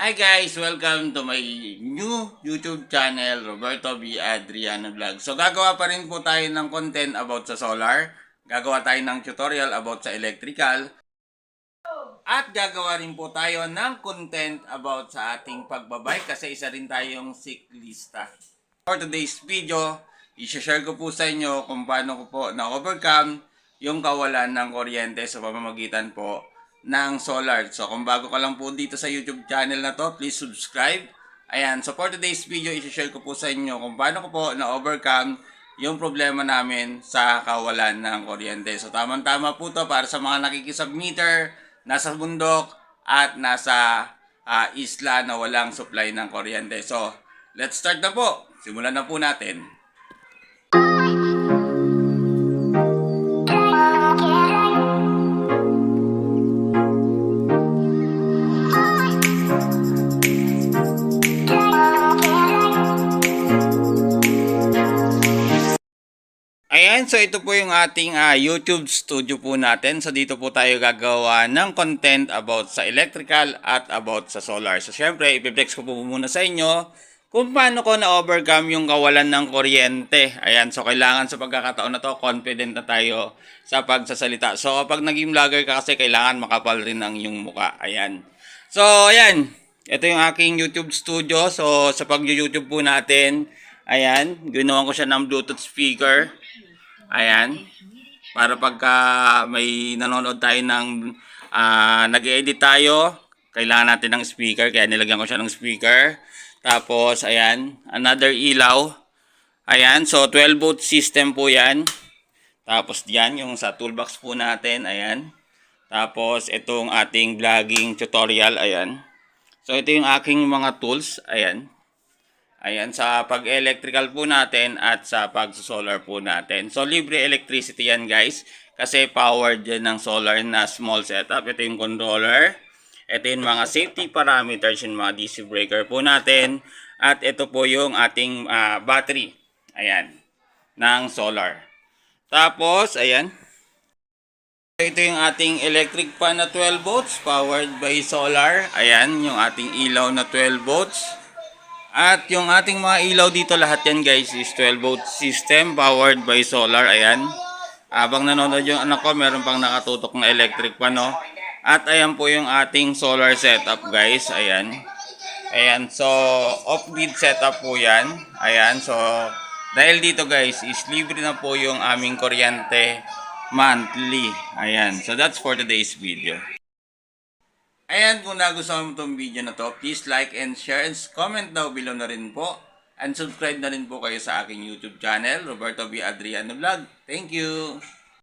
Hi guys! Welcome to my new YouTube channel, Roberto B. Adriano Vlog. So gagawa pa rin po tayo ng content about sa solar. Gagawa tayo ng tutorial about sa electrical. At gagawa rin po tayo ng content about sa ating pagbabike kasi isa rin tayong siklista. For today's video, i-share ko po sa inyo kung paano ko po na-overcome yung kawalan ng kuryente sa pamamagitan po ng solar. So kung bago ka lang po dito sa YouTube channel na to, please subscribe. Ayan, so for today's video, i-share ko po sa inyo kung paano ko po na-overcome yung problema namin sa kawalan ng kuryente. So tamang-tama po to para sa mga nakikisubmitter, nasa bundok at nasa isla na walang supply ng kuryente. So let's start na po. Simulan na po natin. Ayan, so ito po yung ating YouTube studio po natin. So dito po tayo gagawa ng content about sa electrical at about sa solar. So syempre, ipiplex ko po muna sa inyo kung paano ko na-overcome yung kawalan ng kuryente. Ayan, so kailangan sa pagkakataon na to, confident na tayo sa pagsasalita. So kapag naging vlogger ka kasi, kailangan makapal rin ang iyong muka. Ayan. So ayan, ito yung aking YouTube studio. So sa pag-YouTube po natin, ayan, ginawan ko siya ng Bluetooth speaker. Ayan. Para pagka may nanonood tayo ng nag-edit tayo, kailangan natin ng speaker. Kaya nilagyan ko siya ng speaker. Tapos, ayan, another ilaw. Ayan, so 12 volt system po yan. Tapos diyan, yung sa toolbox po natin, ayan. Tapos, itong ating vlogging tutorial, ayan. So, ito yung aking mga tools, ayan. Ayan, sa pag-electrical po natin at sa pag-solar po natin. So, libre electricity yan guys. Kasi powered yan ng solar na small setup. Ito yung controller. Ito yung mga safety parameters, yung mga DC breaker po natin. At ito po yung ating battery. Ayan, ng solar. Tapos, ayan. Ito yung ating electric fan na 12 volts powered by solar. Ayan, yung ating ilaw na 12 volts. At yung ating mga ilaw dito, lahat yan guys is 12 volt system powered by solar. Ayan. Habang nanonood yung anak ko, meron pang nakatutok na electric pan, no? At ayan po yung ating solar setup guys. Ayan. Ayan. So, off-grid setup po yan. Ayan. So, dahil dito guys, is libre na po yung aming kuryente monthly. Ayan. So, that's for today's video. Ayan, kung nagustuhan mo itong video na to, please like and share and comment down below na rin po. And subscribe na rin po kayo sa aking YouTube channel, Roberto B. Adriano Vlog. Thank you!